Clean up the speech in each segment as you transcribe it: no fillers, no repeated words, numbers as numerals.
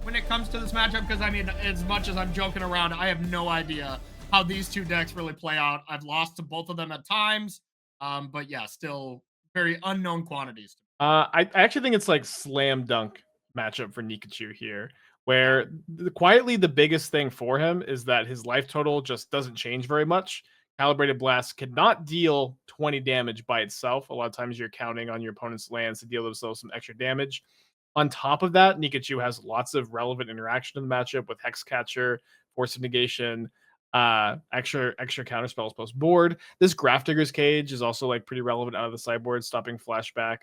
when it comes to this matchup, because I mean, as much as I'm joking around, I have no idea how these two decks really play out. I've lost to both of them at times, but yeah, still very unknown quantities. I actually think it's like slam dunk matchup for Nikachu here, Yeah. where quietly the biggest thing for him is that his life total just doesn't change very much. Calibrated Blast cannot deal 20 damage by itself. A lot of times you're counting on your opponent's lands to deal themselves some extra damage. On top of that, Nikachu has lots of relevant interaction in the matchup with Hexcatcher, Force of Negation, extra counter spells post board. This Grafdigger's Cage is also like pretty relevant out of the sideboard, stopping flashback.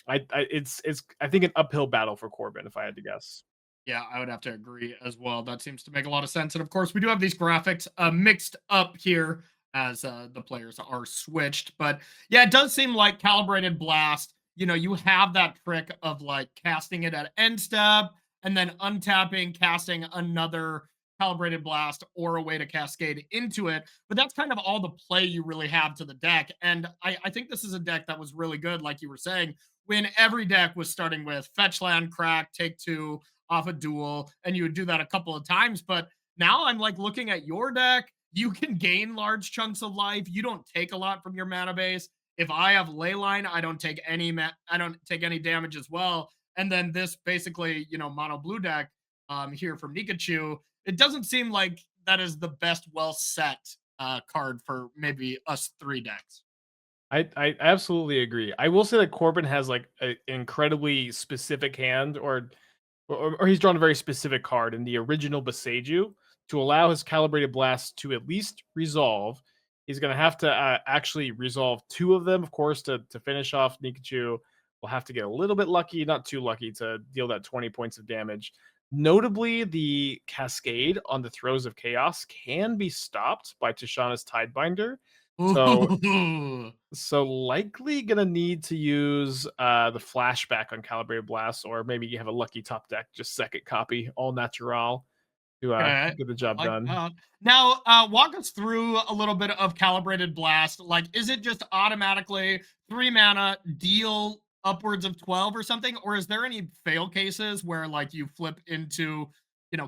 It's I think an uphill battle for Corbin if I had to guess. Yeah, I would have to agree as well. That seems to make a lot of sense. And of course, we do have these graphics mixed up here as the players are switched. But yeah, it does seem like Calibrated Blast, you have that trick of like casting it at end step and then untapping, casting another Calibrated Blast or a way to cascade into it. But that's kind of all the play you really have to the deck. And I think this is a deck that was really good, like you were saying, when every deck was starting with fetch land, crack, take two, off a duel, and you would do that a couple of times. But now I'm like looking at your deck. You can gain large chunks of life. You don't take a lot from your mana base. If I have Leyline, I don't take any damage as well. And then this basically, mono blue deck here from Nikachu, it doesn't seem like that is the best well set card for maybe us three decks. I absolutely agree. I will say that Corbin has like an incredibly specific hand, or he's drawn a very specific card in the original Boseiju to allow his Calibrated Blast to at least resolve. He's going to have to actually resolve two of them, of course, to finish off Nikachu. We'll have to get a little bit lucky, not too lucky, to deal that 20 points of damage. Notably, the Cascade on the Throes of Chaos can be stopped by Tishana's Tidebinder. So Ooh. so likely gonna need to use the flashback on Calibrated Blast, or maybe you have a lucky top deck, just second copy, all natural to Okay, get the I job like done. that. Now, walk us through a little bit of Calibrated Blast. Like, is it just automatically 3 mana, deal upwards of 12 or something? Or is there any fail cases where like you flip into,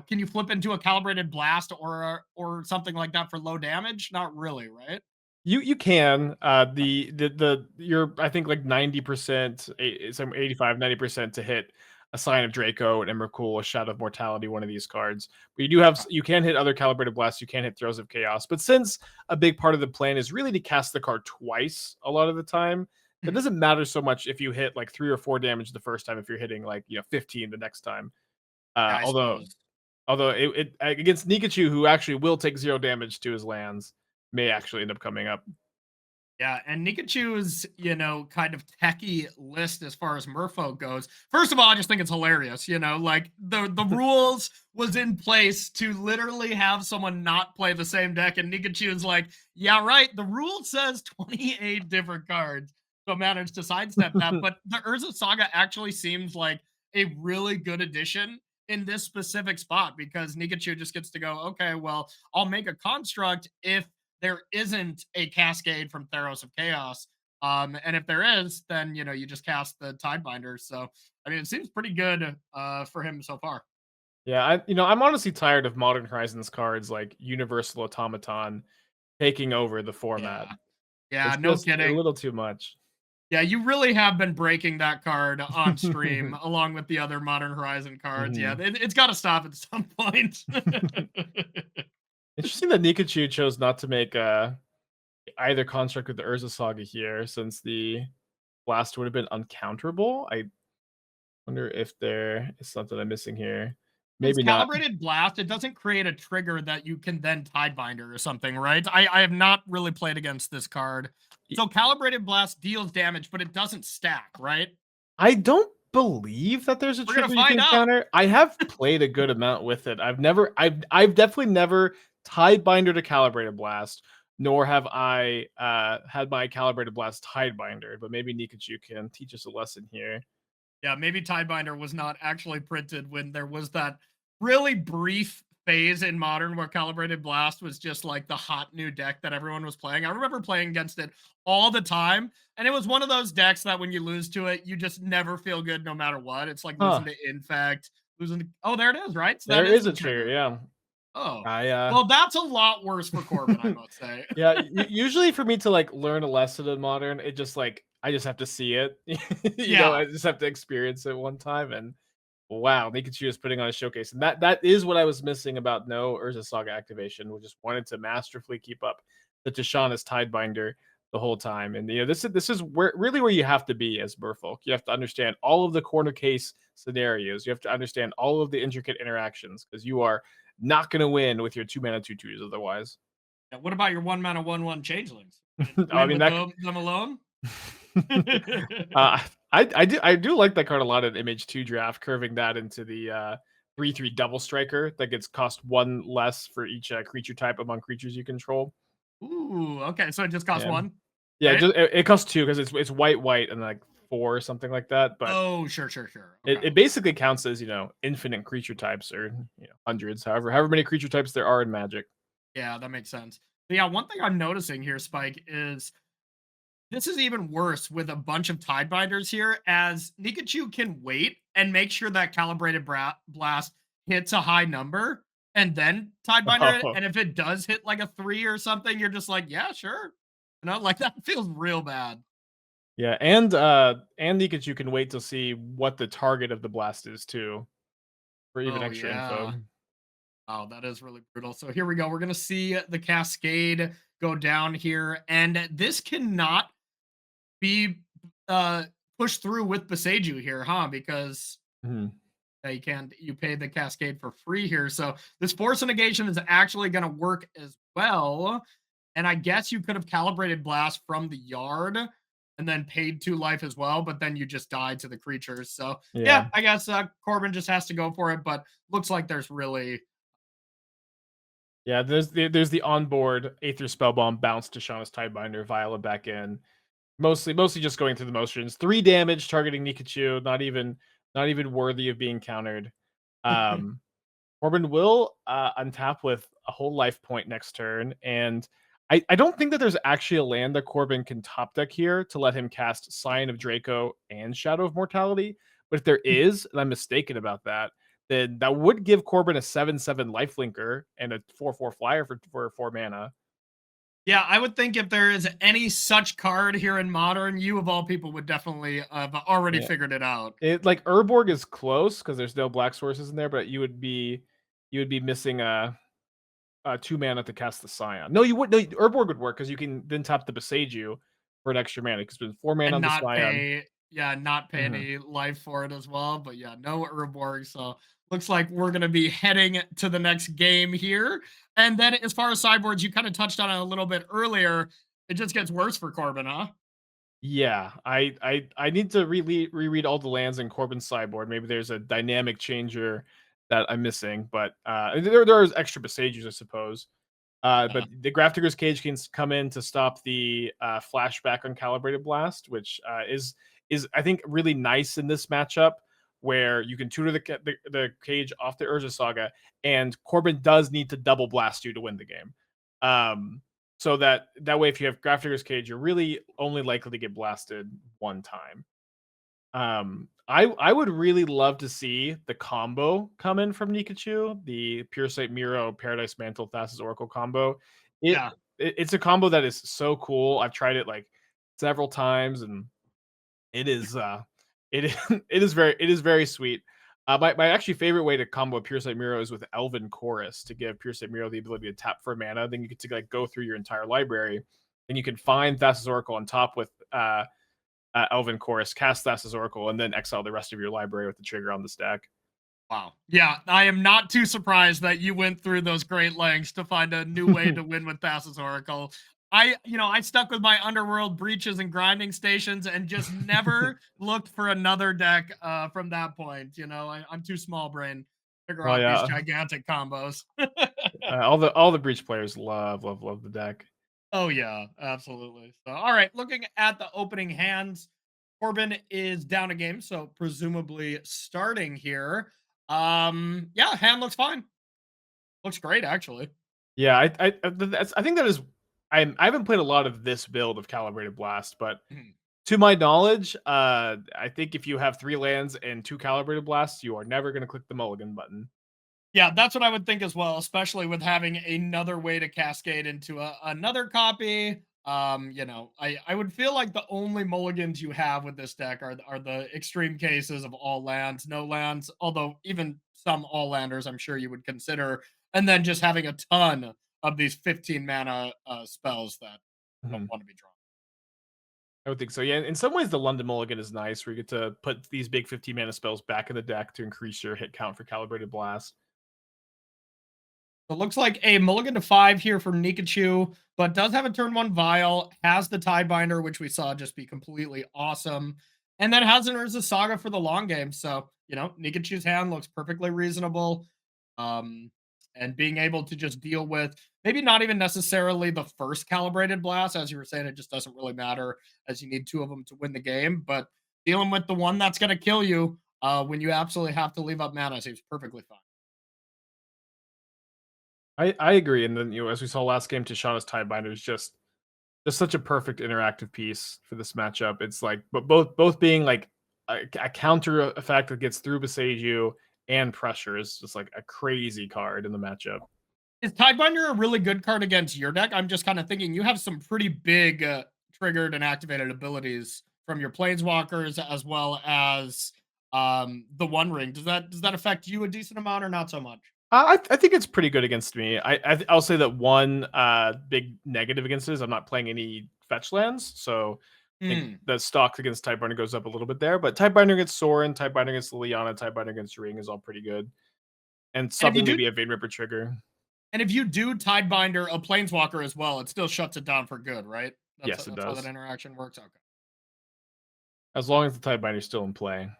can you flip into a Calibrated Blast or something like that for low damage? Not really, right? You can the you're I think like 90%, some 85 90% to hit a Sign of Draco, an Emrakul, a Shadow of Mortality, one of these cards. But you can hit other Calibrated Blasts, you can hit Throes of Chaos. But since a big part of the plan is really to cast the card twice a lot of the time, it doesn't matter so much if you hit like 3 or 4 damage the first time if you're hitting like 15 the next time. Yeah, I Although suppose. it against Nikachu, who actually will take 0 damage to his lands, may actually end up coming up. Yeah, and Nikachu's, kind of techie list as far as Merfolk goes. First of all, I just think it's hilarious. Like the rules was in place to literally have someone not play the same deck, and Nikachu's like, yeah, right. The rule says 28 different cards, so managed to sidestep that. But the Urza Saga actually seems like a really good addition in this specific spot because Nikachu just gets to go, okay, well, I'll make a construct if there isn't a cascade from Theros of Chaos. And if there is, then you just cast the Tidebinder. So I mean, it seems pretty good for him so far. Yeah, I'm honestly tired of Modern Horizons cards like Universal Automaton taking over the format. Yeah, yeah, It's no just a kidding. little too much. Yeah, you really have been breaking that card on stream along with the other Modern Horizon cards. Yeah, Mhm. it's got to stop at some point. Interesting that Nikachu chose not to make either construct with the Urza Saga here, since the blast would have been uncounterable. I wonder if there is something I'm missing here. Since Maybe not. Calibrated Blast, it doesn't create a trigger that you can then Tidebinder or something, right? I have not really played against this card. So Calibrated Blast deals damage, but it doesn't stack, right? I don't believe that there's a We're gonna trigger you find can out. counter. I have played a good amount with it. I've definitely never Tidebinder to Calibrated Blast, nor have I had my Calibrated Blast Tidebinder, but maybe Nikachu can teach us a lesson here. Yeah, maybe Tidebinder was not actually printed when there was that really brief phase in Modern where Calibrated Blast was just like the hot new deck that everyone was playing. I remember playing against it all the time, and it was one of those decks that when you lose to it, you just never feel good no matter what. It's like losing Huh. to Infect, Losing. Oh, there it is, right? So There that is is the a trigger, trigger. yeah. Oh, I well, that's a lot worse for Corbin, I must say. yeah, usually for me to like learn a lesson in modern, it just like I just have to see it. Yeah. I just have to experience it one time and wow, Nikachu is putting on a showcase. And that is what I was missing about no Urza Saga activation. We just wanted to masterfully keep up the Tishana's Tidebinder the whole time. And this is where you have to be as Merfolk. You have to understand all of the corner case scenarios. You have to understand all of the intricate interactions because you are not going to win with your 2 mana 2/2s otherwise. Yeah, what about your 1 mana 1/1 changelings? Would it I win mean with that them alone? uh, I do like that card a lot in Image 2 draft, curving that into the 3/3 double striker that gets cost 1 less for each creature type among creatures you control. Ooh, okay, so it just costs Yeah, 1, yeah, right? it costs 2 because it's white and like 4 or something like that. But Oh, sure, sure, sure. it, Okay. it basically counts as infinite creature types or hundreds, however many creature types there are in Magic. Yeah, that makes sense. But yeah, one thing I'm noticing here, Spike, is this is even worse with a bunch of Tidebinders here, as Nikachu can wait and make sure that Calibrated Blast hits a high number and then Tidebinder it. Oh, And if it does hit like a 3 or something, you're just like, yeah, sure. Like that feels real bad. yeah, and Nikachu can wait to see what the target of the blast is too for even Oh, extra info. yeah. Oh, that is really brutal. So here we go. We're going to see the Cascade go down here. And this cannot be uh pushed through with Beseju here, huh? Because Mhm. you pay the Cascade for free here. So this Force Negation is actually going to work as well. And I guess you could have Calibrated Blast from the yard and then paid 2 life as well, but then you just died to the creatures. So Yeah. yeah, I guess Corbin just has to go for it, but looks like there's really Yeah, there's the onboard Aether Spellbomb bounce to Shauna's Tidebinder, Viola back in. Mostly just going through the motions. 3 damage targeting Nikachu, not even worthy of being countered. Um Corbin will untap with a whole life point next turn, and I don't think that there's actually a land that Corbin can top deck here to let him cast Scion of Draco and Shadow of Mortality. But if there is, and I'm mistaken about that, then that would give Corbin a 7/7 lifelinker and a 4/4 flyer for 4 mana. Yeah, I would think if there is any such card here in Modern, you of all people would definitely have already Yeah. figured it out. It like Urborg is close because there's no black sources in there, but you would be missing a 2 mana to cast the Scion. No, you would. No, Urborg would work because you can then tap the Beseju for an extra mana because with 4 mana And on the not Scion. pay, yeah, not pay Mhm. any life for it as well. But yeah, no Urborg. So looks like we're gonna be heading to the next game here. And then as far as sideboards, you kind of touched on it a little bit earlier. It just gets worse for Corbin, huh? Yeah, I need to reread all the lands in Corbin's sideboard. Maybe there's a dynamic changer that I'm missing, but there's extra Besagers, I suppose. But Yeah. the Grafdigger's Cage can come in to stop the flashback on Calibrated Blast, which is I think really nice in this matchup where you can tutor the cage off the Urza Saga, and Corbin does need to double blast you to win the game. Um, so that way, if you have Grafdigger's Cage, you're really only likely to get blasted one time. I would really love to see the combo come in from Nikachu, the Pure Sight Miro Paradise Mantle Thassa's Oracle combo. It, Yeah. it's a combo that is so cool. I've tried it like several times, and it is it is it is very sweet. My actually favorite way to combo Pure Sight Miro is with Elven Chorus to give Pure Sight Miro the ability to tap for mana. Then you get to like go through your entire library, and you can find Thassa's Oracle on top with Elven Chorus, cast Thassa's Oracle, and then exile the rest of your library with the trigger on the stack. Wow. Yeah, I am not too surprised that you went through those great lengths to find a new way to win with Thassa's Oracle. I stuck with my Underworld breaches and grinding stations and just never looked for another deck from that point. I'm too small brain to figure Oh out these yeah, gigantic combos. all the Breach players love the deck. Oh yeah, absolutely. So, all right, looking at the opening hands, Corbin is down a game, so presumably starting here. Yeah, hand looks fine. Looks great, actually. Yeah, I think that is I haven't played a lot of this build of Calibrated Blast, but Mhm. To my knowledge, I think if you have 3 lands and 2 Calibrated Blasts, you are never gonna click the mulligan button. Yeah, that's what I would think as well, especially with having another way to cascade into another copy. I would feel like the only mulligans you have with this deck are the extreme cases of all lands, no lands, although even some all landers I'm sure you would consider, and then just having a ton of these 15 mana spells that don't Mhm. want to be drawn. I would think so. Yeah, in some ways, the London Mulligan is nice, where you get to put these big 15 mana spells back in the deck to increase your hit count for Calibrated Blast. So it looks like a mulligan to 5 here for Nikachu, but does have a turn 1 Vial, has the Tidebinder, which we saw just be completely awesome, and then has an Urza Saga for the long game. So, Nikachu's hand looks perfectly reasonable. Um, and being able to just deal with maybe not even necessarily the first Calibrated Blast, as you were saying, it just doesn't really matter as you need 2 of them to win the game, but dealing with the one that's going to kill you when you absolutely have to leave up mana seems perfectly fine. I agree, and then as we saw last game, Tishana's Tidebinder is just such a perfect interactive piece for this matchup. It's like, but both being like a counter effect that gets through Boseiju and pressure is just like a crazy card in the matchup. Is Tidebinder a really good card against your deck? I'm just kind of thinking you have some pretty big triggered and activated abilities from your planeswalkers as well as the One Ring. Does that affect you a decent amount or not so much? I think it's pretty good against me. I'll say that one big negative against it is I'm not playing any fetch lands, so I think Hmm. the stock against Tidebinder goes up a little bit there. But Tidebinder against Sorin, Tidebinder against Liliana, Tidebinder against Ring is all pretty good, and And if you something do maybe a Vein Ripper trigger. and if you do Tidebinder a planeswalker as well, it still shuts it down for good, right? That's Yes, it that's how that does, interaction works. Okay. as long as the Tidebinder is still in play.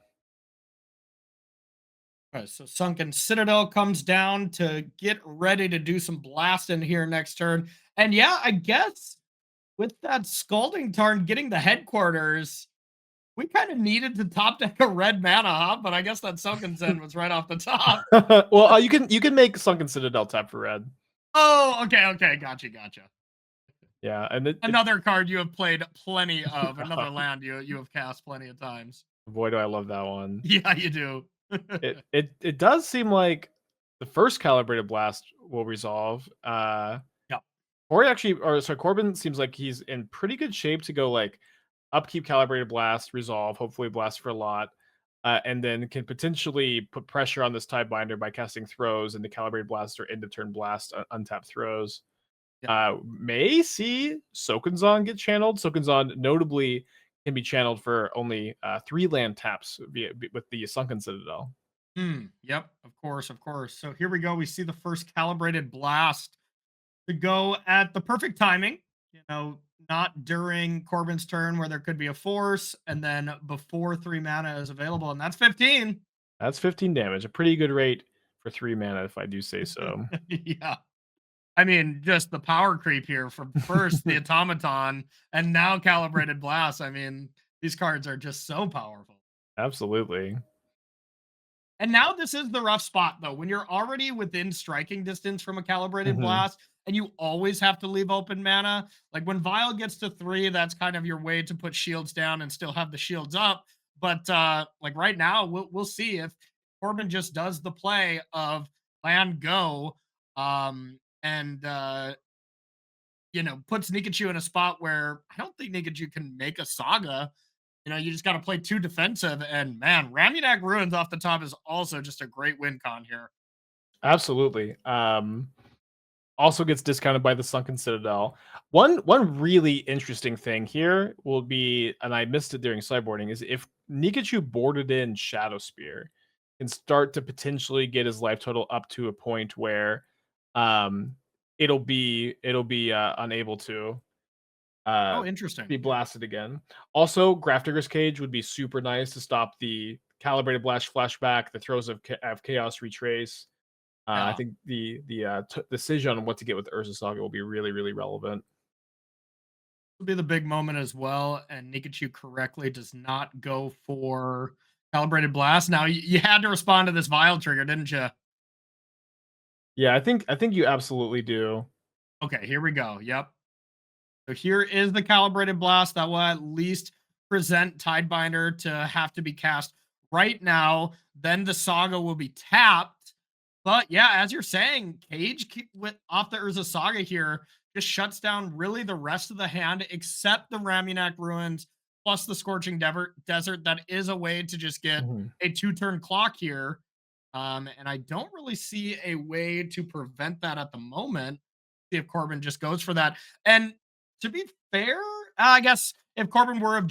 All right, so Sunken Citadel comes down to get ready to do some blasting here next turn. And yeah, I guess with that Scalding Tarn getting the headquarters, we kind of needed to top deck a red mana, huh? But I guess that Sunken Zen was right off the top. Well, you can make Sunken Citadel tap for red. Oh, okay. Gotcha. Yeah, and Another card you have played plenty of, another land you have cast plenty of times. boy, do I love that one. Yeah, you do. It does seem like the first Calibrated Blast will resolve. Yep. Corbin seems like he's in pretty good shape to go like upkeep Calibrated Blast, resolve, hopefully blast for a lot, and then can potentially put pressure on this Tidebinder by casting throws into Calibrated Blast or end of turn blast, untap throws. Yep. May see Sokenzon get channeled. Sokenzon notably can be channeled for only 3 land taps with the Sunken Citadel. Yep, of course. So here we go. We see the first Calibrated Blast to go at the perfect timing. Not during Corbin's turn where there could be a force, and then before 3 mana is available, and that's 15. That's 15 damage, a pretty good rate for 3 mana, if I do say so. Yeah. I mean, just the power creep here from first the automaton and now Calibrated Blast. I mean, these cards are just so powerful. Absolutely. And now this is the rough spot though. When you're already within striking distance from a Calibrated Mhm. Blast and you always have to leave open mana, like when Vial gets to 3, that's kind of your way to put shields down and still have the shields up. But like right now, we'll see if Corbin just does the play of land go and puts Nikachu in a spot where I don't think Nikachu can make a saga. You just got to play 2 defensive. And man, Ramunak Ruins off the top is also just a great win con here. Absolutely. Also gets discounted by the Sunken Citadel. One really interesting thing here will be, and I missed it during sideboarding, is if Nikachu boarded in Shadow Spear and start to potentially get his life total up to a point where it'll be unable to uh Oh, interesting. be blasted again. Also, Grafdigger's Cage would be super nice to stop the Calibrated Blast flashback, the throws of Chaos Retrace. I Yeah. think the decision on what to get with Urza Saga will be really, really relevant. Will be the big moment as well. And Nikachu correctly does not go for Calibrated Blast. Now, you had to respond to this Vial trigger, didn't you? Yeah, I think you absolutely do. Okay, here we go. Yep. So here is the Calibrated Blast that will at least present Tidebinder to have to be cast right now. Then the Saga will be tapped. But yeah, as you're saying, Cage with off the Urza Saga here just shuts down really the rest of the hand except the Ramunak Ruins plus the Scorching Desert. That is a way to just get Mhm. a 2-turn clock here. And I don't really see a way to prevent that at the moment. See if Corbin just goes for that. And to be fair, I guess if Corbin were to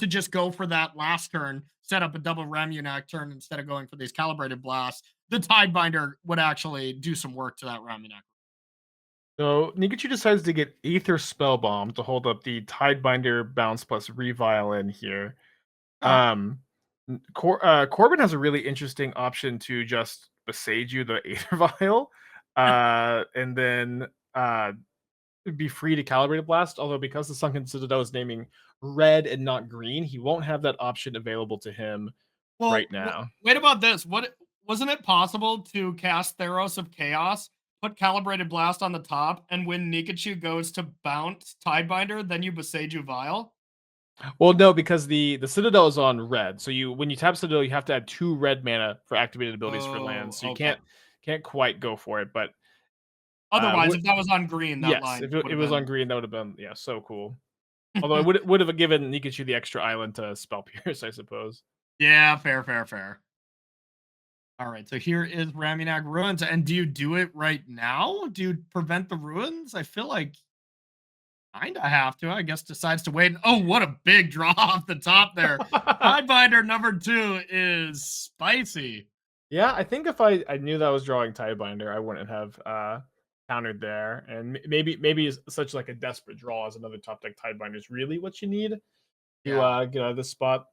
just go for that last turn, set up a double Ramunak turn instead of going for these calibrated blasts, the Tidebinder would actually do some work to that Ramunak. So Nikachu decides to get Aether Spellbomb to hold up the Tidebinder bounce plus Revile in here. Okay. Corbin has a really interesting option to just Besage you the Aether Vial, and then be free to Calibrated Blast. Although because the Sunken Citadel is naming red and not green, he won't have that option available to him Well, right now. wait about this. What wasn't it possible to cast Theros of Chaos, put Calibrated Blast on the top, and when Nikachu goes to bounce Tidebinder, then you Beseiju Vial? Well, no, because the Citadel is on red. So when you tap Citadel, you have to add 2 red mana for activated abilities for Oh, lands. So you okay. can't quite go for it. But Otherwise, what if that was on green, that yes, line if it would have was on been. green, that would have been so cool. Although it would have given Nikachu the extra island to spell pierce, I suppose. Yeah, fair, fair, fair. All right, so here is Ramunag Ruins, and do you do it right now? Do you prevent the ruins? I feel like kinda have to. I guess decides to wait. Oh, what a big draw off the top there. Tidebinder number 2 is spicy. Yeah, I think if I knew that I was drawing Tidebinder, I wouldn't have countered there. And maybe such like a desperate draw as another top deck Tidebinder is really what you need to Yeah. get out of this spot.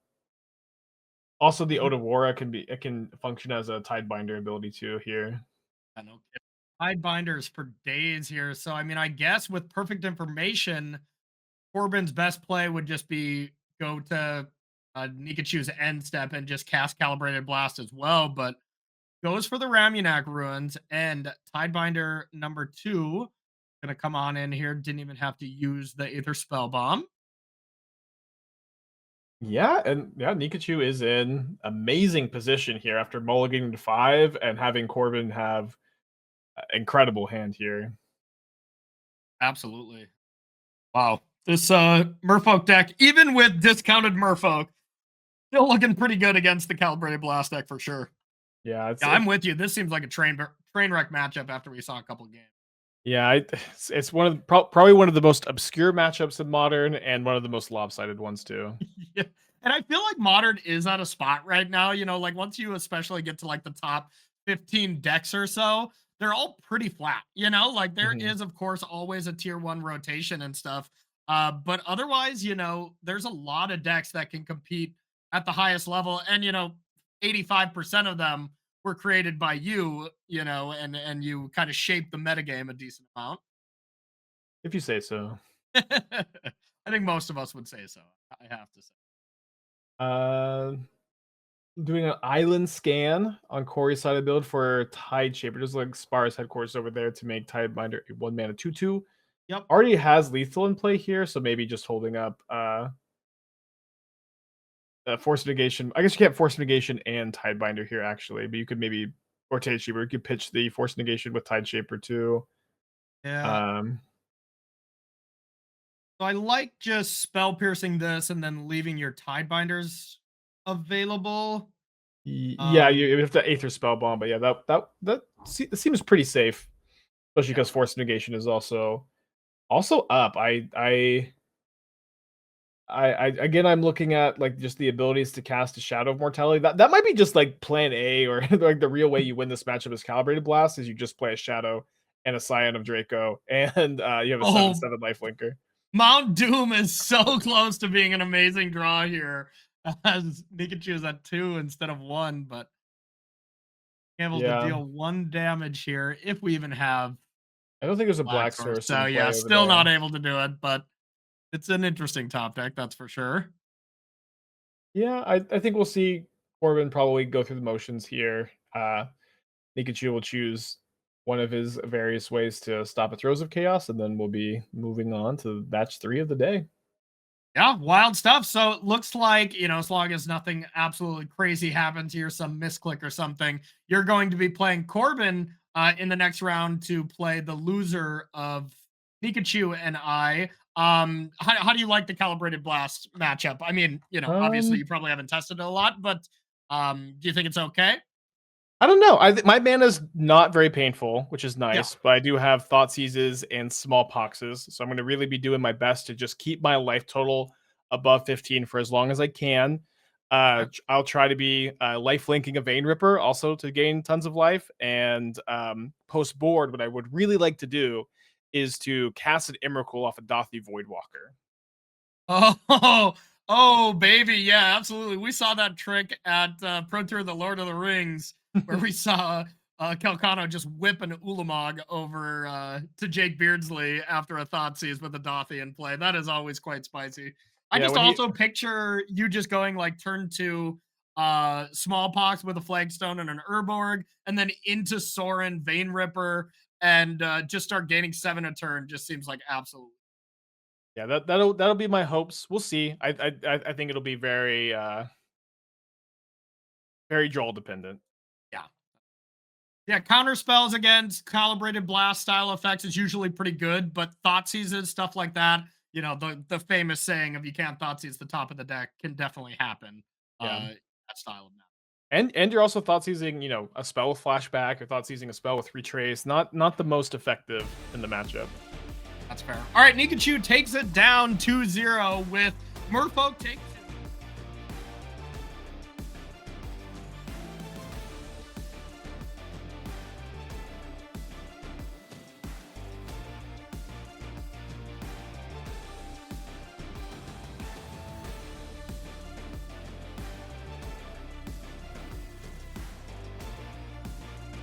Also, the Otawara can function as a Tidebinder ability too here. I know. Tidebinders for days here. So I mean, I guess with perfect information, Corbin's best play would just be go to Nikachu's end step and just cast Calibrated Blast as well. But goes for the Ramunak Ruins and Tidebinder number 2 gonna come on in here. Didn't even have to use the Aether Spell Bomb. Yeah, and yeah, Nikachu is in amazing position here after mulliganing to 5 and having Corbin have incredible hand here. Absolutely. Wow. This Merfolk deck, even with discounted Merfolk, still looking pretty good against the Calibrated Blast deck for sure. Yeah, Yeah, I'm with you. This seems like a train wreck matchup after we saw a couple games. yeah, it's one of probably one of the most obscure matchups in Modern and one of the most lopsided ones too. Yeah. And I feel like Modern is at a spot right now, like once you especially get to like the top 15 decks or so, they're all pretty flat, like there Mhm. is of course always a tier 1 rotation and stuff. But otherwise, there's a lot of decks that can compete at the highest level and 85% of them were created by you, and you kind of shape the metagame a decent amount. If you say so. I think most of us would say so. I have to say. Uh, Doing an island scan on Corey's side of the build for Tide Shaper. Just like Spar's headquarters over there to make Tidebinder a 1 mana 2/2. Yep. Already has lethal in play here, so maybe just holding up force negation. I guess you can't force negation and Tidebinder here actually, but you could maybe or Tide Shaper. You could pitch the force negation with Tide Shaper too. Yeah. Um, So I like just spell piercing this and then leaving your Tidebinders available. yeah, Um, you have to Aether Spell Bomb, but yeah, that seems pretty safe, especially yeah. because force negation is also up. Again, I'm looking at like just the abilities to cast a Shadow of Mortality. That might be just like Plan A, or like the real way you win this matchup is Calibrated Blast is you just play a Shadow and a Scion of Draco, and you have a seven Oh, seven life linker. Mount Doom is so close to being an amazing draw here as Nikachu is at 2 instead of 1, but able to Yeah, deal 1 damage here if we even have I don't think there's a Black Black Source. Source So in yeah, play over still there. not able to do it, but it's an interesting top deck, that's for sure. Yeah, I think we'll see Corbin probably go through the motions here. Nikachu will choose one of his various ways to stop a Throes of Chaos, and then we'll be moving on to match 3 of the day. Yeah, wild stuff. So it looks like, as long as nothing absolutely crazy happens here, some misclick or something, you're going to be playing Corbin in the next round to play the loser of Nikachu and I. How do you like the Calibrated Blast matchup? I mean, obviously Um, you probably haven't tested it a lot, but do you think it's okay? I don't know. My mana's not very painful, which is Yeah. nice, but I do have thought seizes and smallpoxes, so I'm going to really be doing my best to just keep my life total above 15 for as long as I can. Okay. I'll try to be life linking a Vein Ripper also to gain tons of life, and post board, what I would really like to do is to cast an Emrakul off a Dothy Voidwalker. Oh, oh, baby, yeah, absolutely. We saw that trick at Pro Tour: The Lord of the Rings, where we saw Calcano just whip an Ulamog over to Jake Beardsley after a Thoughtseize with a Dothy in play. That is always quite spicy. I Yeah, just when he also picture you just going like turn to Smallpox with a Flagstone and an Urborg, and then into Sorin, Vein Ripper, and just start gaining 7 a turn. Just seems like absolute. Yeah, that'll be my hopes. We'll see. I think it'll be very draw dependent. Yeah. Yeah, counter spells against calibrated blast style effects is usually pretty good, but thought seizes, stuff like that, the famous saying of you can't thought seize the top of the deck can definitely happen. Yeah. That style of map. And you're also thought seizing, a spell with flashback or thought seizing a spell with retrace. Not the most effective in the matchup. That's fair. All right, Nikachu takes it down 2-0 with Merfolk takes